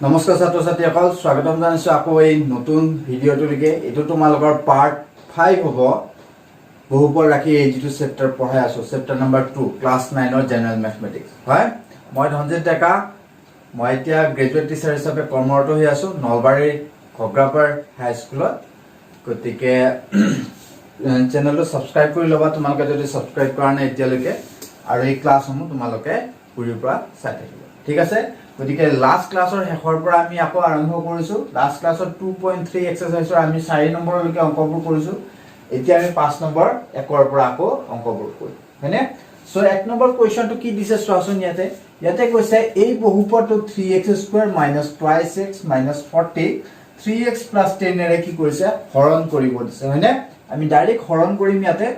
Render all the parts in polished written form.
নমস্কাৰ ছাত্ৰ ছাত্ৰীসকল স্বাগতম জনাইছোঁ আকৌ এই নতুন ভিডিঅ'টোলৈকে। এইটো তোমালোকৰ পাৰ্ট 5 হ'ব। বহুপদ ৰাখি এই যিটো চেপ্টাৰ পঢ়াই আছোঁ, চেপ্টাৰ নম্বৰ 2 ক্লাছ 9ৰ জেনেৰেল মেথমেটিক্স হয়। মই ধনজিত ডেকা, মই এতিয়া গ্ৰেজুৱেট টিচাৰ হিচাপে কৰ্মৰত হৈ আছোঁ নলবাৰীৰ ঘগ্ৰাপাৰ হাইস্কুলত। গতিকে চেনেলটো ছাবস্ক্ৰাইব কৰি ল'বা তোমালোকে যদি ছাবস্ক্ৰাইব কৰা নাই এতিয়ালৈকে, আৰু এই ক্লাছসমূহ তোমালোকে ঘূৰিৰ পৰা চাই থাকিবা, ঠিক আছে। গতিকে লাষ্ট ক্লাছৰ শেষৰ পৰা আমি আকৌ আৰম্ভ কৰিছোঁ। লাষ্ট ক্লাছত 2.3 এক্সাৰচাইজৰ আমি 4 নম্বৰলৈকে অংকবোৰ কৰিছোঁ। এতিয়া আমি 5 নম্বৰ 1ৰ পৰা আকৌ অংকবোৰ কৰিম, হয়নে? সো 1 নম্বৰ কুৱেশ্যনটো কি দিছে চোৱাচোন। ইয়াতে কৈছে এই বহুপদটো 3x² - 2x - 40 3x + 10 এৰে কি কৰিছে হৰণ কৰিব দিছে, হয়নে? আমি ডাইৰেক্ট হৰণ কৰিম। ইয়াতে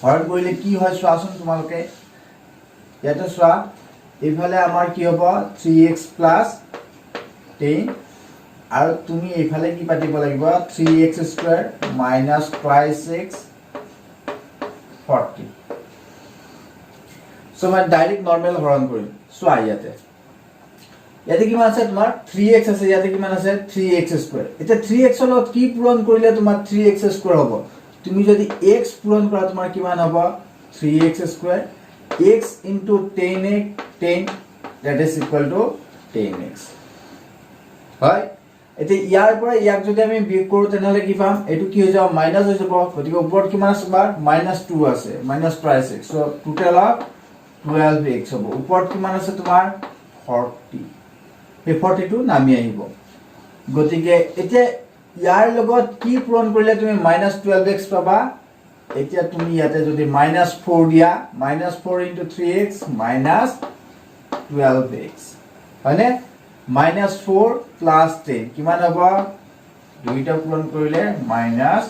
হৰণ কৰিলে কি হয় চোৱাচোন তোমালোকে। ইয়াতে চোৱা, এইফালে আমাৰ কি হ'ব 3x + 10, আৰু তুমি এইফালে কি পাতিব লাগিব 3x² - 2x 40। সো মই ডাইৰেক্ট নৰ্মেল হৰণ কৰিম। চোৱা ইয়াতে কিমান আছে তোমাৰ 3x আছে, ইয়াতে কিমান আছে 3x²। এতিয়া 3x ৰ লগত কি পূৰণ কৰিলে তোমাৰ 3x² হ'ব। তুমি যদি x পূৰণ কৰা তোমাৰ কিমান হ'ব 3x²। x into 10 that is equal to 10x হয়। এতিয়া ইয়াৰ পৰা ইয়াক যদি আমি বিয়োগ কৰোঁ তেনেহ'লে কি পাম, এইটো কি হৈ যাব মাইনাছ হৈ যাব। গতিকে ওপৰত কিমান আছে তোমাৰ -2 আছে, -2x, so total of 12x হ'ব। ওপৰত কিমান আছে তোমাৰ 40, এই 40টো নামি আহিব। গতিকে এতিয়া ইয়াৰ লগত কি পূৰণ কৰিলে তুমি -12x পাবা। এতিয়া তুমি ইয়াতে যদি -4 দিয়া, -4 into 3x - 12x হয়নে? -4 + 10 কিমান হ'ব, দুইটা পূৰণ কৰিলে -40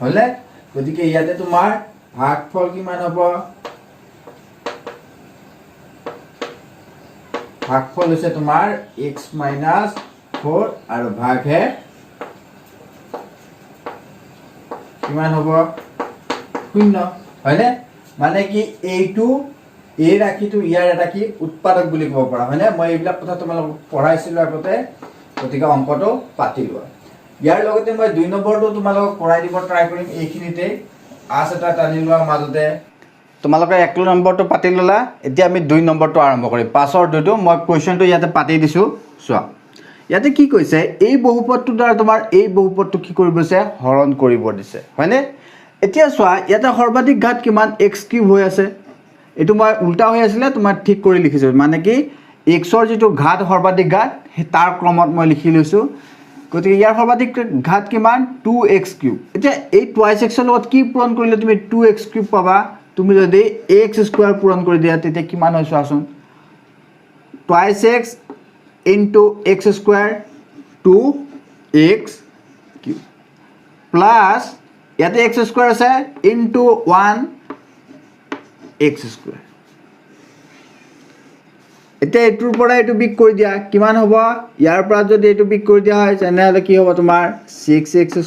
হ'লে। গতিকে ইয়াতে তোমাৰ ভাগফল কিমান হ'ব, ভাগফল হৈছে তোমাৰ x - 4 আৰু ভাগহে কিমান হ'ব 0 হয়নে? মানে কি এইটো এই ৰাশিটো ইয়াৰ এটা কি উৎপাদক বুলি ক'ব পাৰা, হয়নে? মই এইবিলাক কথা তোমালোকক পঢ়াইছিলোঁ আগতে, গতিকে অংকটো পাতি লোৱা। ইয়াৰ লগতে মই 2 নম্বৰটো তোমালোকক কৰাই দিব ট্ৰাই কৰিম। এইখিনিতে আছ এটা টানি লোৱা মাজতে। তোমালোকে 1 নম্বৰটো পাতি ল'লা, এতিয়া আমি 2 নম্বৰটো আৰম্ভ কৰিম। 5ৰ 2টো মই কুৱেশ্যনটো ইয়াতে পাতি দিছোঁ। চোৱা ইয়াতে কি কৈছে, এই বহুপদটোৰ দ্বাৰা তোমাৰ এই বহুপদটো কি কৰিব দিছে হৰণ কৰিব দিছে, হয়নে? এতিয়া চোৱা ইয়াতে সৰ্বাধিক ঘাত কিমান x³ হৈ আছে। এইটো মই উল্টা হৈ আছিলে, তোমাৰ ঠিক কৰি লিখিছোঁ। মানে কি xৰ যিটো ঘাত সৰ্বাধিক ঘাত সেই তাৰ ক্ৰমত মই লিখি লৈছোঁ। গতিকে ইয়াৰ সৰ্বাধিক ঘাত কিমান 2x³। এতিয়া এই 2x ৰ লগত কি পূৰণ কৰিলে তুমি 2x³ পাবা। তুমি যদি x² পূৰণ কৰি দিয়া তেতিয়া কিমান হয় চোৱাচোন, 2x into x² 2x³ plus ইয়াতে x² আছে into 1x²। এতিয়া এইটোৰ পৰা এইটো বিগ কৰি দিয়া কিমান হ'ব, ইয়াৰ পৰা যদি এইটো বিগ কৰি দিয়া হয় তেনেহ'লে কি হ'ব তোমাৰ 6x²।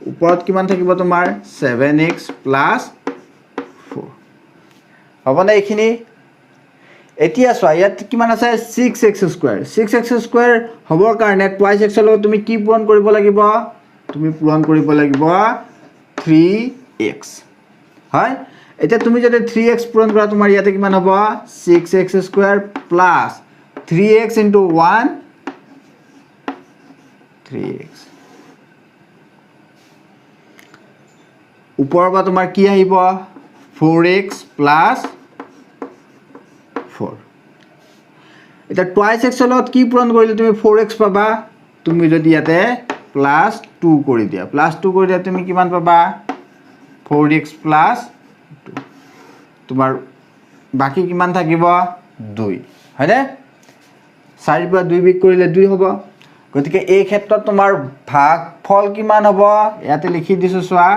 ওপৰত কিমান থাকিব তোমাৰ 7x + 4 হ'বনে এইখিনি? এতিয়া চোৱা ইয়াত কিমান আছে 6x²। 6x² হ'বৰ কাৰণে 2x ৰ লগত তুমি কি পূৰণ কৰিব লাগিব, তুমি পূৰণ কৰিব লাগিব 3x হয়। এতিয়া তুমি যদি 3x পূৰণ কৰা তোমাৰ ইয়াতে কিমান হ'ব 6x² plus 3x into 1 3x। ওপৰৰ পৰা তোমাৰ কি আহিব 4x + 4। এতিয়া 2x ৰ লগত কি পূৰণ কৰিলে তুমি 4x পাবা। তুমি যদি ইয়াতে +2 কৰি দিয়া, +2 কৰি দিয়া তুমি কিমান পাবা 4x + 2। তোমাৰ বাকী কিমান থাকিব 2 হয়নে? 4ৰ পৰা 2 বিগ কৰিলে 2 হ'ব। গতিকে এই ক্ষেত্ৰত তোমাৰ ভাগফল কিমান হ'ব ইয়াতে লিখি দিছোঁ চোৱা,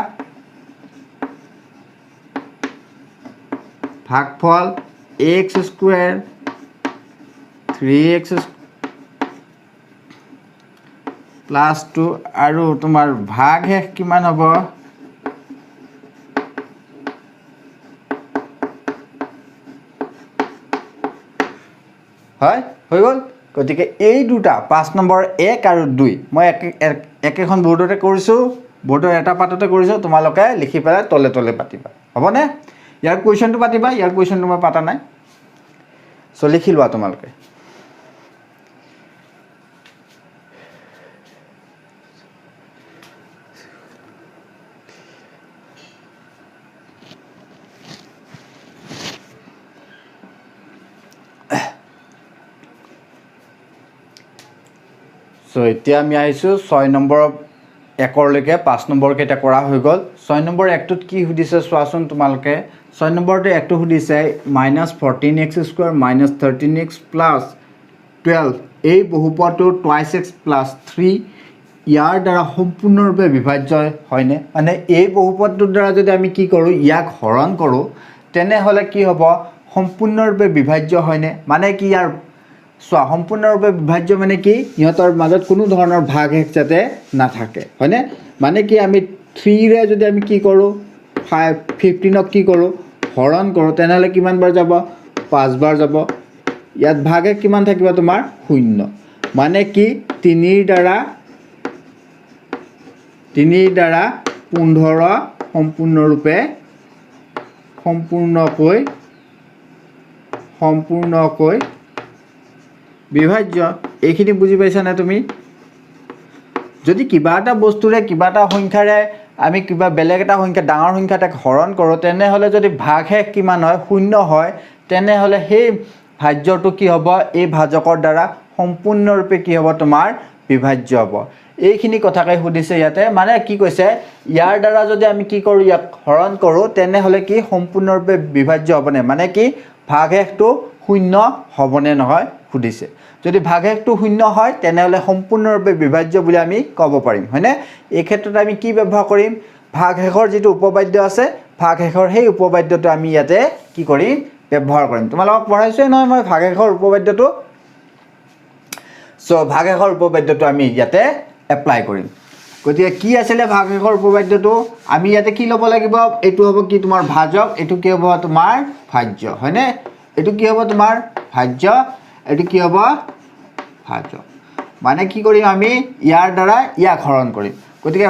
ভাগফল x² 3x + 2 আৰু তোমাৰ ভাগ শেষ কিমান হ'ব হয় হৈ গ'ল গতিকে এই দুটা 5 নম্বৰ 1 আৰু 2 মই একেখন বোৰ্ডতে কৰিছোঁ বোৰ্ডৰ এটা পাততে কৰিছোঁ তোমালোকে লিখি পেলাই তলে তলে পাতিবা হ'বনে ইয়াৰ কুৱেশ্যনটো পাতিবা ইয়াৰ কুৱেশ্যনটো মই পাতা নাই সো লিখি লোৱা তোমালোকে সো এতিয়া আমি আহিছোঁ 6 নম্বৰ 1লৈকে 5 নম্বৰ কেইটা কৰা হৈ গ'ল 6 নম্বৰ 1টোত কি সুধিছে চোৱাচোন তোমালোকে 6 নম্বৰতে 1টো সুধিছে -14x² - 13x + 12 এই বহুপদটো 2x + 3 ইয়াৰ দ্বাৰা সম্পূৰ্ণৰূপে বিভাজ্য হয়নে মানে এই বহুপদটোৰ দ্বাৰা যদি আমি কি কৰোঁ ইয়াক হৰণ কৰোঁ তেনেহ'লে কি হ'ব সম্পূৰ্ণৰূপে বিভাজ্য হয়নে মানে কি ইয়াৰ সো সম্পূৰ্ণৰূপে বিভাজ্য মানে কি ইহঁতৰ মাজত কোনো ধৰণৰ ভাগ হেক যাতে নাথাকে হয়নে মানে কি আমি 3 ৰে যদি আমি কি কৰোঁ 15ক কি কৰোঁ হৰণ কৰোঁ তেনেহ'লে কিমান বাৰ যাব 5 বাৰ যাব ইয়াত ভাগ হেক কিমান থাকিব তোমাৰ 0 মানে কি 3 দ্বাৰা 15 সম্পূৰ্ণকৈ বিভাজ্য এইখিনি বুজি পাইছা না তুমি যদি কিবা এটা বস্তুৰে কিবা এটা সংখ্যাৰে আমি কিবা বেলেগ এটা সংখ্যা ডাঙৰ সংখ্যা এটাক হৰণ কৰোঁ তেনেহ'লে যদি ভাগশেষ কিমান হয় 0 হয় তেনেহ'লে সেই ভাজ্যটো কি হ'ব এই ভাজকৰ দ্বাৰা সম্পূৰ্ণৰূপে কি হ'ব তোমাৰ বিভাজ্য হ'ব এইখিনি কথাকে সুধিছে ইয়াতে মানে কি কৈছে ইয়াৰ দ্বাৰা যদি আমি কি কৰোঁ ইয়াক হৰণ কৰোঁ তেনেহ'লে কি সম্পূৰ্ণৰূপে বিভাজ্য হ'বনে মানে কি ভাগশেষটো 0 হ'বনে নহয় সুধিছে যদি ভাগশেষটো 0 হয় তেনেহ'লে সম্পূৰ্ণৰূপে বিভাজ্য বুলি আমি ক'ব পাৰিম হয়নে এই ক্ষেত্ৰত আমি কি ব্যৱহাৰ কৰিম ভাগশেষৰ যেটো উপবাদ্য আছে ভাগশেষৰ সেই উপবাদ্যটো আমি ইয়াতে কি কৰিম ব্যৱহাৰ কৰিম তোমালোকক পঢ়াইছো নহয় মই ভাগশেষৰ উপবাদ্যটো সো ভাগশেষৰ উপবাদ্যটো আমি ইয়াতে এপ্লাই কৰিম গতিকে কি আছিল ভাগশেষৰ উপবাদ্যটো আমি ইয়াতে কি ল'ব লাগিব এটো হ'ব কি তোমাৰ ভাজক এটো কি হ'ব তোমাৰ ভাজ্য হয়নে এটো কি হ'ব তোমাৰ ভাজ্য এটো কি হ'ব ভাজক মানে কি কৰিম আমি ইয়াৰ দ্বাৰা ইয়াক হৰণ কৰিম গতিকে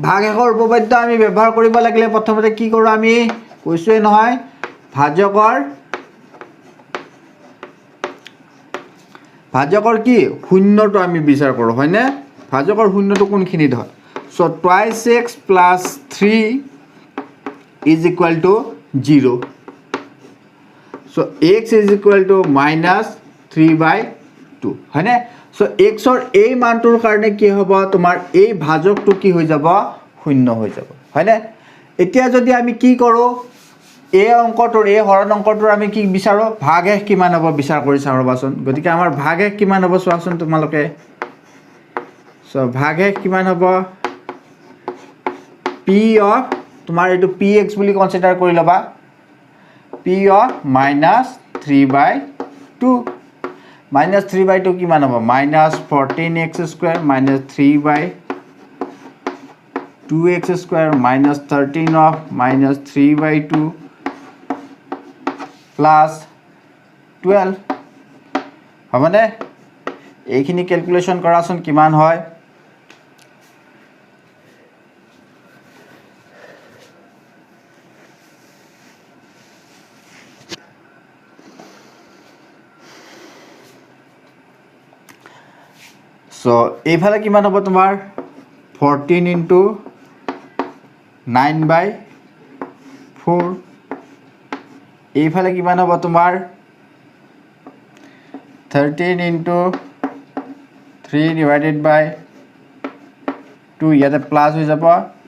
ভাগশেষৰ উপবাদ্য আমি ব্যৱহাৰ কৰিব লাগিলে প্ৰথমতে কি কৰোঁ আমি কৈছোৱে নহয় ভাজকৰ কি শূন্যটো আমি বিচাৰ কৰোঁ হয়নে ভাজকৰ শূন্যটো কোনখিনিত হয় সো 2x + 3 = 0 so x = -3/2 হয়নে সো x ৰ এই মানটোৰ কাৰণে কি হ'ব তোমাৰ এই ভাজকটো কি হৈ যাব 0 হৈ যাব হয়নে এতিয়া যদি আমি কি কৰোঁ এই অংকটোৰ এই হৰণ অংকটোৰ আমি কি বিচাৰো ভাগশেষ কিমান হ'ব বিচাৰ কৰি চাওঁবাচোন গতিকে আমাৰ ভাগশেষ কিমান হ'ব চোৱাচোন তোমালোকে সো ভাগশেষ কিমান হ'ব p অফ তোমাৰ এটো px বুলি কনসিডাৰ কৰি লবা p অফ -3/2 -3/2 কিমান হ'ব -14x² - 3/2x² - 13 of -3/2 +12 হ'বনে এইখিনি ক্যালকুলেশন কৰাচোন কিমান হয় সো এইফালে কিমান হ'ব তোমাৰ 14 * 9/4 এইফালে কিমান হ'ব তোমাৰ 13 * 3/2 ইয়াতে প্লাস হৈ যাব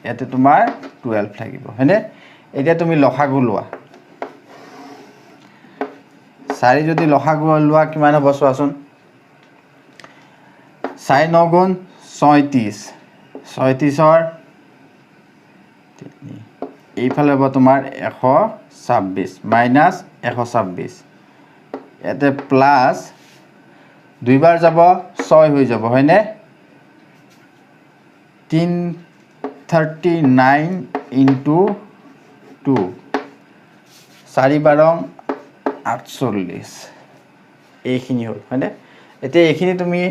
ইয়াতে তোমাৰ 12 থাকিব হয়নে এতিয়া তুমি লসাগু লোৱা 4 যদি লসাগু লোৱা কিমান হ'ব চোৱাচোন 4 × 9 = 36 36ৰ এইফালে হ'ব তোমাৰ 126 - 126 ইয়াতে প্লাস দুইবাৰ যাব 6 হৈ যাব হয়নে 339 * 2 4 × 12 = 48 এইখিনি হ'ল হয়নে এতিয়া এইখিনি তুমি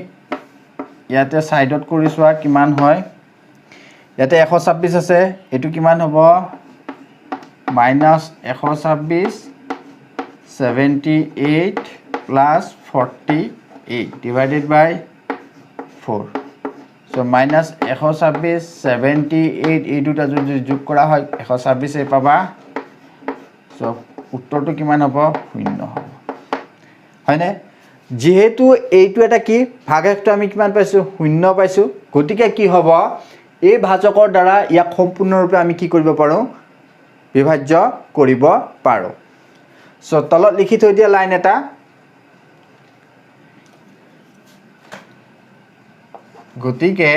ইয়াতে সাইডত কৰি চোৱা কিমান হয় ইয়াতে 126 আছে এটো কিমান হ'ব -126 78 plus 48 divided by 4 so minus 126 78 এই দুটা যদি যোগ কৰা হয় 126 এ পাবা so উত্তৰটো কিমান হ'ব 0 হ'ব হয়নে যেহেতু এইটো এটা কি ভাগকটো আমি কিমান পাইছো 0 পাইছো গতিকে কি হ'ব এই ভাজকৰ দ্বাৰা ইয়াক সম্পূৰ্ণৰূপে আমি কি কৰিব পাৰো বিভাজ্য কৰিব পাৰো so তলত লিখি থৈ দিয়া লাইন এটা গতিকে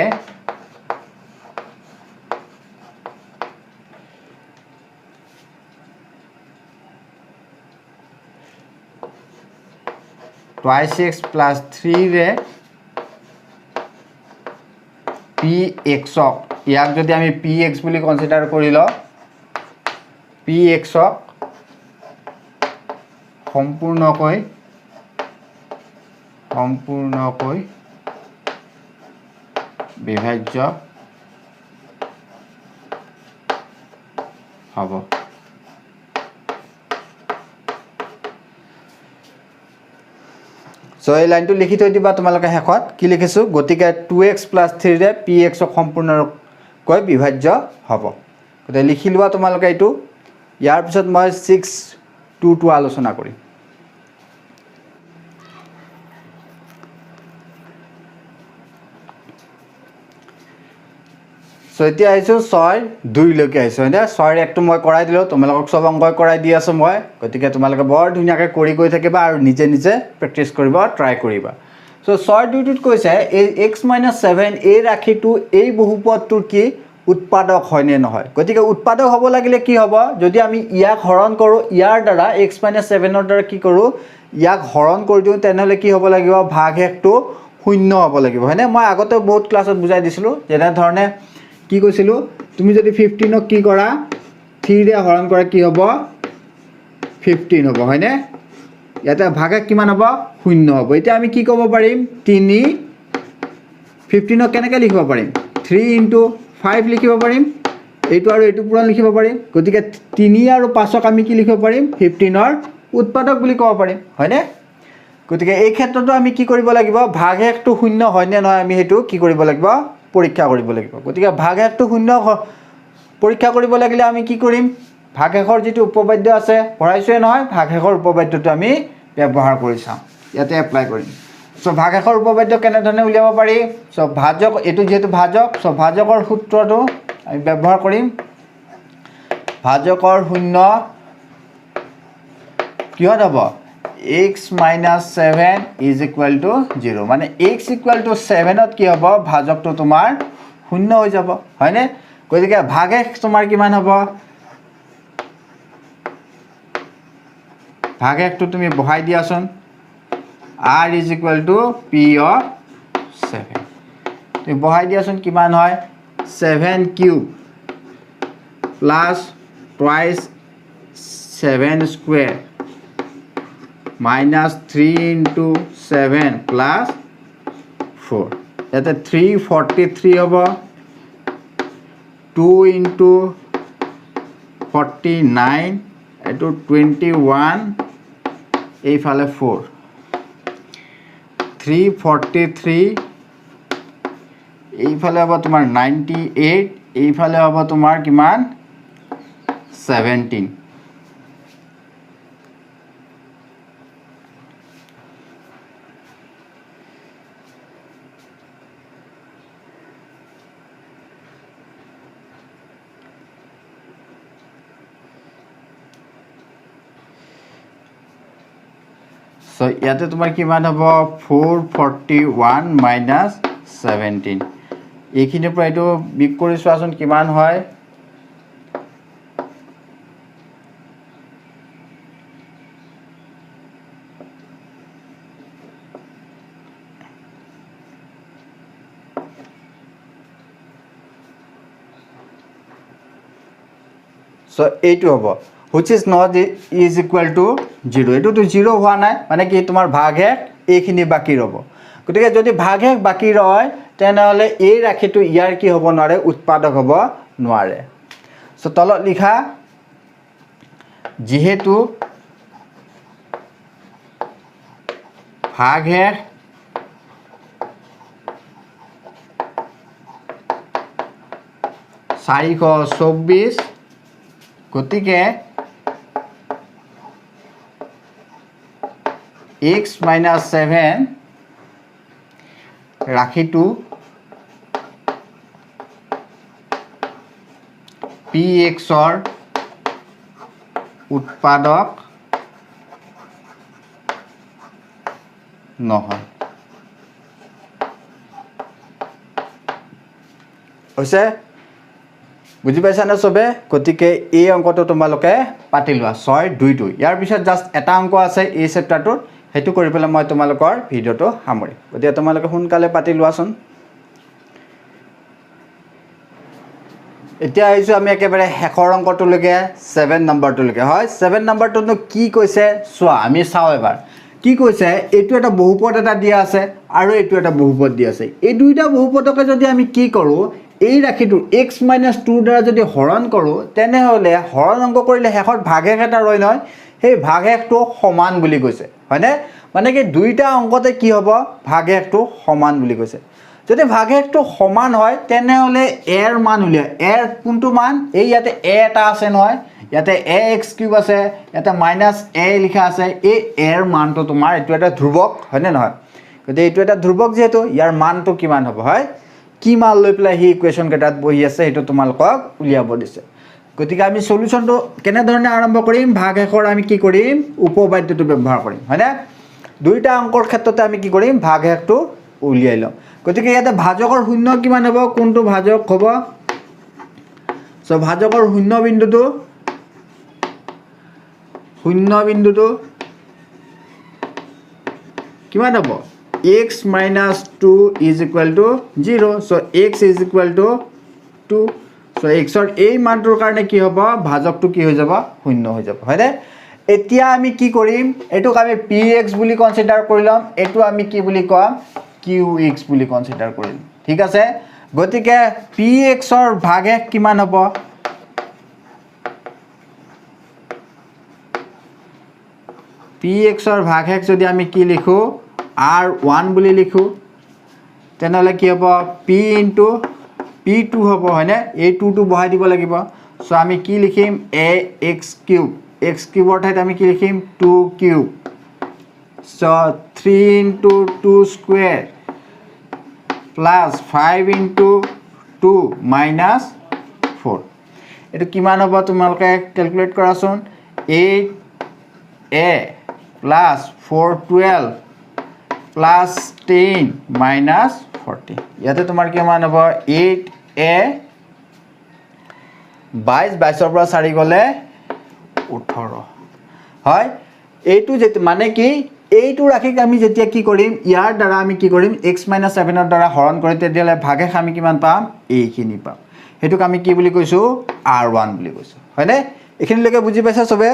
twice x plus 3 রে px ইয়াক যদি আমি px বুলি কনসিডার কৰিলো px সম্পূৰ্ণকৈ বিভাজ্য হ'ব সো এই লাইনটো লিখি থৈ দিবা তোমালোকে হেকত কি লিখিছো গতিকে 2x + 3 ৰে px সম্পূৰ্ণকৈ বিভাজ্য হ'ব গতে লিখি লোৱা তোমালোকে এটো ইয়াৰ পিছত মই 6 2 আলোচনা কৰিম সো এতিয়া আইছো 6 2 লৈকে আইছো হয়নে 6 একটো মই কৰাই দিলো তোমালোকক সব অংক কৰাই দি আছো মই গতিকে তোমালোকে বৰ ধুনিয়াকৈ কৰি গৈ থাকিবা আৰু নিজে নিজে প্ৰেক্টিস কৰিবা ট্ৰাই কৰিবা সো 6 2 ত কৈছে x - 7 এই ৰাখিটো এই বহুপদটোৰ কি উৎপাদক হয় নে নহয় গতিকে উৎপাদক হ'ব লাগিলে কি হ'ব যদি আমি ইয়াক হৰণ কৰো ইয়াৰ দ্বাৰা x - 7 ৰ দ্বাৰা কি কৰো ইয়াক হৰণ কৰি দিও তেনেহলে কি হ'ব লাগিব ভাগহেকটো 0 হ'ব লাগিব হয়নে মই আগতে বহুত ক্লাছত বুজাই দিছিলো যেনে ধৰণে কি কৈছিলো তুমি যদি 15 ক কি কৰা 3 ৰে হৰণ কৰা কি হ'ব 15 হ'ব হয়নে ইয়াতে ভাগক কিমান হ'ব 0 হ'ব এতিয়া আমি কি ক'ব পাৰিম 3 15 ক কেনেকৈ লিখিব পাৰিম 3 * 5 লিখিব পাৰিম এইটো আৰু এইটো পুৰণ লিখিব পাৰিম গতিকে 3 আৰু 5 ক আমি কি লিখিব পাৰিম 15 ৰ উৎপাদক বুলি ক'ব পাৰিম হয়নে গতিকে এই ক্ষেত্ৰটো আমি কি কৰিব লাগিব ভাগহেকটো 0 হয় নে নহয় আমি হেতু কি কৰিব লাগিব পৰীক্ষা কৰিব লাগিব গতিকে ভাগহেকটো 0 পৰীক্ষা কৰিব লাগিলে আমি কি কৰিম ভাগহেকৰ যেটো উপপাদ্য আছে পঢ়াইছোৱে নহয় ভাগহেকৰ উপপাদ্যটো আমি ব্যৱহাৰ কৰি চাম ইয়াতে এপ্লাই কৰিম সো ভাগহেকৰ উপপাদ্য কেনে ধৰণে উলিয়াব পাৰি সো ভাজক এটো যেটো ভাজক সো ভাজকৰ সূত্ৰটো আমি ব্যৱহাৰ কৰিম ভাজকৰ 0 কিহত হ'ব x - 7 = 0 মানে x = 7 ত কি হ'ব ভাজকটো তোমাৰ 0 হৈ যাব হয়নে গতিকে ভাগহেক তোমাৰ কিমান হ'ব ভাগহেকটো তুমি বহাই দিয়াছন r = p of 7 তুমি বহাই দিয়াছন কিমান হয় 7 cube plus twice 7 square minus 3 * 7 plus 4 এতে 343 হ'ব 2 * 49 এটো 21 এইফালে 4 343 এইফালে হ'ব তোমাৰ 98 এইফালে হ'ব তোমাৰ কিমান 17 সো ইয়াতে তোমাৰ কিমান হ'ব 441 - 17 এইখিনিৰ পৰা এটো বিক কৰি চোৱাচোন কিমান হয় সো এইটো হ'ব which is not is equal to 0 এটোটো 0 হোৱা নাই মানে কি তোমাৰ ভাগহেক এইখিনি বাকি ৰব গতিকে যদি ভাগহেক বাকি ৰয় তেনেহলে এই ৰাখিটো ইয়াৰ কি হ'ব নোৱাৰে উৎপাদক হ'ব নোৱাৰে সো তলত লিখা যেহেতু ভাগহেক 424 গতিকে x minus 7 ৰাখিটো px ৰ উৎপাদক নহয় হৈছে বুজি পাইছা না সবে গতিকে এই অঙ্কটো তোমালোকে পাতি লোৱা 6 2 2 ইয়াৰ পিছত জাস্ট এটা অঙ্ক আছে এই চেপ্টাৰটোত হেতু কৰি পেলাই মই তোমালোকৰ ভিডিওটো সামৰি গতিকে তোমালোকে সোনকালে পাতি লোৱাচোন এতিয়া আইছো আমি একেবাৰে হেকৰ অঙ্কটোলৈকে 7 নম্বৰটোলৈকে হয় 7 নম্বৰটোনো কি কৈছে চোৱা আমি চাও এবাৰ কি কৈছে এটো এটা বহুপদ এটা দিয়া আছে আৰু এটো এটা বহুপদ দিয়া আছে এই দুইটা বহুপদকে যদি আমি কি কৰো এই ৰাখিটো x - 2 দ্বাৰা যদি হৰণ কৰো তেনে হলে হৰণ অংক কৰিলে হেকত ভাগহেক এটা ৰয় নহয় সেই ভাগহেকটো সমান বুলি কৈছে হয়নে মানে কি দুইটা অংকতে কি হ'ব ভাগহেকটো সমান বুলি কৈছে যদি ভাগহেকটো সমান হয় তেনে হলে a ৰ মান উলিয়া a ৰ কোনটো মান এই ইয়াতে a এটা আছে নহয় ইয়াতে ax³ আছে ইয়াতে -a লিখা আছে এই a ৰ মানটো তোমাৰ এটো এটা ধ্ৰুবক হয়নে নহয় গতে এটো এটা ধ্ৰুবক যেহেতু ইয়াৰ মানটো কিমান হ'ব হয় কি মান লৈ পেলাই হি ইকুৱেশন কেটাত বহি আছে এটো তোমালোকক উলিয়াব দিছে গতিকে আমি সলিউশনটো কেনে ধৰণে আৰম্ভ কৰিম ভাগহেকৰ আমি কি কৰিম উপবাদ্যটো ব্যৱহাৰ কৰিম হয়নে দুইটা অংকৰ ক্ষেত্ৰতে আমি কি কৰিম ভাগহেকটো উলিয়াই লম গতিকে ইয়াতে ভাজকৰ শূন্য কিমান হ'ব কোনটো ভাজক হ'ব সো ভাজকৰ শূন্য বিন্দুটো কিমান হ'ব x minus 2 is equal to 0 so x is equal to 2 so x ৰ এই মানটোৰ কাৰণে কি হ'ব ভাজকটো কি হৈ যাব শূন্য হৈ যাব হয়নে এতিয়া আমি কি কৰিম এটোক আমি px বুলি কনসিডাৰ কৰিলাম এটো আমি কি বুলি কম qx বুলি কনসিডাৰ কৰিম ঠিক আছে গতিকে px ৰ ভাগহেক কিমান হ'ব px ৰ ভাগহেক যদি আমি কি লিখো r1 বুলি লিখো তেনেহলে কি হ'ব p into p2 হ'ব হয়নে এই 2 টো বহাই দিব লাগিব সো আমি কি লিখিম ax³ x³ ৰ ঠাইত আমি কি লিখিম 2³ so 3 into 2 square plus 5 into 2 minus 4 এটো কিমান হ'ব তোমালোকে ক্যালকুলেট কৰাচোন 8a plus 412 plus 10 minus 40 ইয়াতে তোমাৰ কি মান হ'ব 8a 22 ৰ পৰা 4 গলে 18 হয় এইটো যেতে মানে কি এইটো ৰাখি আমি যেতিয়া কি কৰিম ইয়াৰ দ্বাৰা আমি কি কৰিম x - 7 ৰ দ্বাৰা হৰণ কৰি তেতিয়ালে ভাগহেক আমি কিমান পাম এইখিনি পাম হেতুক আমি কি বুলি কৈছো r1 বুলি কৈছো হয়নে এখিনিলৈকে বুজি পাইছা সবে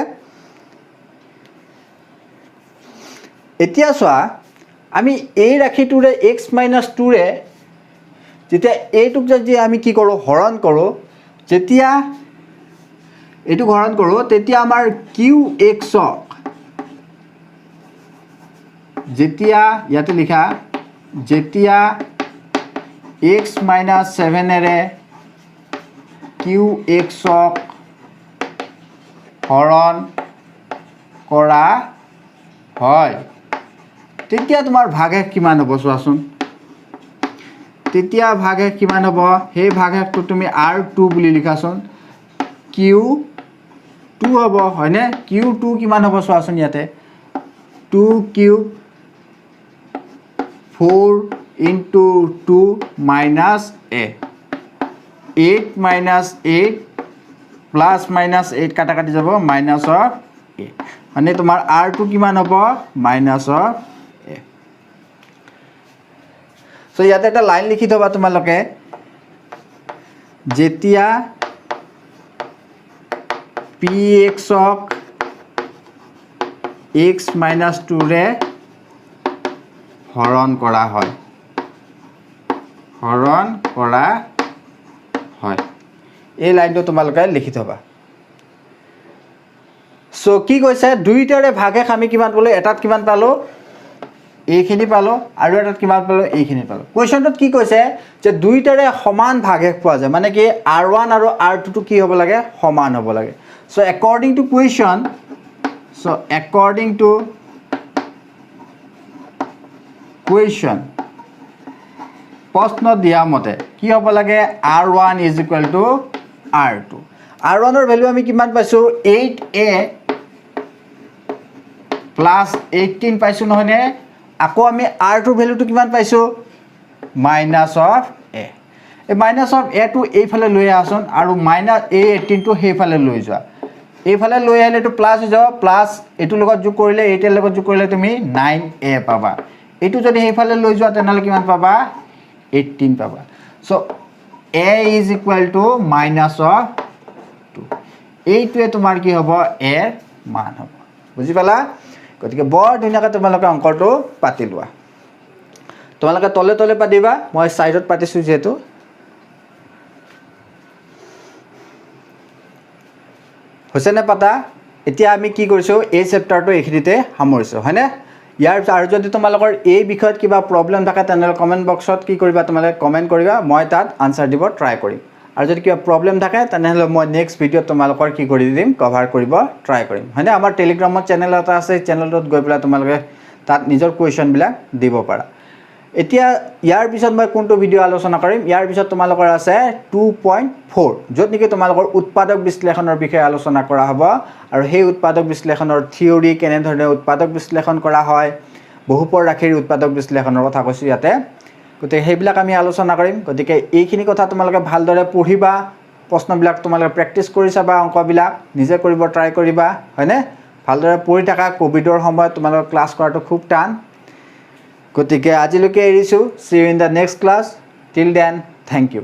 এতিয়া চোৱা আমি এই ৰাখিটোৰে x - 2 ৰে যেতিয়া এইটুক যদি আমি কি কৰো হৰণ কৰো যেতিয়া এইটুক হৰণ কৰো তেতিয়া আমাৰ qx যেতিয়া ইয়াতে লিখা যেতিয়া x - 7 ৰে qx হৰণ কৰা হয় তেতিয়া তোমাৰ ভাগহেক কিমান হ'ব চোৱাচোন তেতিয়া ভাগহেক কিমান হ'ব হে ভাগহেকটো তুমি r2 বুলি লিখাচোন q2 হ'ব হয়নে q2 কিমান হ'ব চোৱাচোন ইয়াতে 2 cube 4 into 2 minus a 8 minus 8 plus minus 8 কাটা কাটি যাব minus of a মানে তোমাৰ r2 কিমান হ'ব minus of a সো ইয়াতে এটা লাইন লিখি থবা তোমালোকে যেতিয়া p px ক x - 2 ৰে হৰণ কৰা হয় এই লাইনটো তোমালোকে লিখি থবা সো কি কৈছে দুইটাৰে ভাগে আমি কিমান পালো এটাত কিমান পালো এইখিনি পালো আৰু এটাত কিমান পালো এইখিনি পালো কোৱেশ্চনটোত কি কৈছে যে দুইটাৰে সমান ভাগে পোৱা যায় মানে কি r1 আৰু r2 টো কি হ'ব লাগে সমান হ'ব লাগে সো according to question প্ৰশ্ন দিয়া মতে কি হ'ব লাগে r1 = r2 r1 ৰ ভ্যালু আমি কিমান পাইছো 8a + 18 পাইছো নহনে আকৌ আমি r2 ভ্যালুটো কিমান পাইছো -a এই -a টো এইফালে লৈ আছোন আৰু -a18 টো সেইফালে লৈ যোৱা এইফালে লৈ আহিলে তো প্লাস হৈ যাব প্লাস এটো লগত যোগ কৰিলে এইটাৰ লগত যোগ কৰিলে তুমি 9a পাবা এটো যদি সেইফালে লৈ যোৱা তেনেহলে কিমান পাবা 18 পাবা সো a = -2 এইটোৱে তোমাৰ কি হ'ব a ৰ মান হ'ব বুজি পালা গতিকে বৰ ধুনীয়াকৈ তোমালোকে অংকটো পাতি লোৱা তোমালোকে তলে তলে পাতিবা মই সাইডত পাতিছো যেটো হৈছেনে পাতা এতিয়া আমি কি কৰিছো এই চেপ্টাৰটো এখিনিতে সামৰিছো হয়নে ইয়াৰ আৰু যদি তোমালোকৰ এই বিষয়ত কিবা প্ৰবলেম থাকে তেনেহলে কমেন্ট বক্সত কি কৰিবা তোমালোকে কমেন্ট কৰিবা মই তাত আনসাৰ দিব ট্ৰাই কৰিম আৰু যদি কিবা প্ৰবলেম থাকে তেনেহলে মই নেক্সট ভিডিঅত তোমালোকৰ কি কৰি দিম কভাৰ কৰিব ট্ৰাই কৰিম হয়নে আমাৰ টেলিগ্ৰামত চেনেল এটা আছে চেনেলটোত গৈ পেলাই তোমালোকে তাত নিজৰ কোৱেশ্চন বিলাক দিব পাৰা এতিয়া ইয়াৰ পিছত মই কোনটো ভিডিও আলোচনা কৰিম ইয়াৰ পিছত তোমালোকৰ আছে 2.4 যত নেকি তোমালোকৰ উৎপাদক বিশ্লেষণৰ বিষয়ে আলোচনা কৰা হ'ব আৰু সেই উৎপাদক বিশ্লেষণৰ থিওৰি কেনে ধৰণে উৎপাদক বিশ্লেষণ কৰা হয় বহুপৰ ৰাশিৰ উৎপাদক বিশ্লেষণৰ কথা কৈছো ইয়াতে গতিকে সেইবিলাক আমি আলোচনা কৰিম গতিকে এইখিনি কথা তোমালোকে ভালদৰে পঢ়িবা প্ৰশ্নবিলাক তোমালোকে প্ৰেক্টিছ কৰি চাবা অংকবিলাক নিজে কৰিব ট্ৰাই কৰিবা হয়নে ভালদৰে পঢ়ি থাকা কোভিডৰ সময়ত তোমালোকৰ ক্লাছ কৰাটো খুব টান গতিকে আজিলৈকে এৰিছো see you in the next class till then thank you